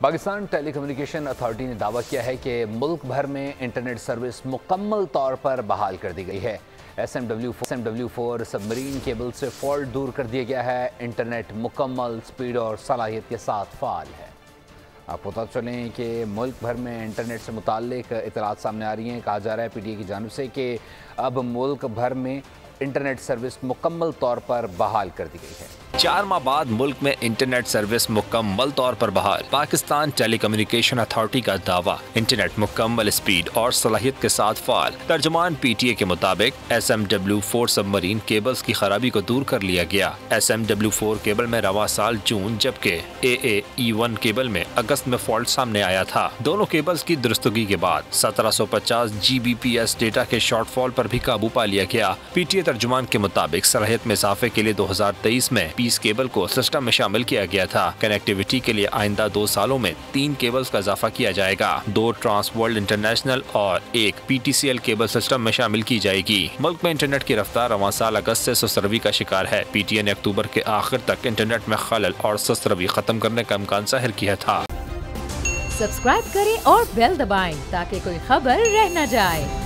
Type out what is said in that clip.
Pakistan telecommunication authority ने दावा किया है कि मुल्क भर में इंटरनेट सर्विस मुकम्मल तौर पर बहाल कर दी गई है। SMW4 सबमरीन केबल से फॉल्ट दूर कर दिया गया है। इंटरनेट मुकम्मल स्पीड और सलाहियत के साथ फाल है। आपको पता चलें कि मुल्क भर में इंटरनेट से मुताल्लिक इतलात सामने आ रही हैं। कहा जा रहा है PTI की जानिब से कि अब मुल्क भर में इंटरनेट सर्विस मुकम्मल तौर पर बहाल कर दी गई है। 4 माह बाद मुल्क में इंटरनेट सर्विस मुकम्मल तौर पर बहाल। पाकिस्तान टेलीकम्युनिकेशन अथॉरिटी का दावा, इंटरनेट मुकम्मल स्पीड और सलाहियत के साथ फाल। तर्जुमान PTI के मुताबिक SMW4 सबमरीन केबल्स की खराबी को दूर कर लिया गया। SMW4 केबल में रवा साल जून, जबकि AAE1 केबल में अगस्त में फॉल्ट सामने आया था। दोनों केबल्स की दुरुस्तगी के बाद 1750 Gbps डेटा के शॉर्टफॉल पर भी काबू पा लिया गया। PTI तर्जुमान के मुताबिक सलाहियत में इजाफे के लिए 2023 में 20 केबल को सिस्टम में शामिल किया गया था। कनेक्टिविटी के लिए आइंदा 2 सालों में 3 केबल्स का इजाफा किया जाएगा। 2 ट्रांसवर्ल्ड इंटरनेशनल और 1 PTCL केबल सिस्टम में शामिल की जाएगी। मुल्क में इंटरनेट की रफ्तार रवां साल अगस्त से सुस्त रवी का शिकार है। PTI ने अक्टूबर के आखिर तक इंटरनेट में खलल और सुस्त रवी खत्म करने का इम्कान जाहिर किया था। सब्सक्राइब करें और बेल दबाएं ताकि कोई खबर रह न जाए।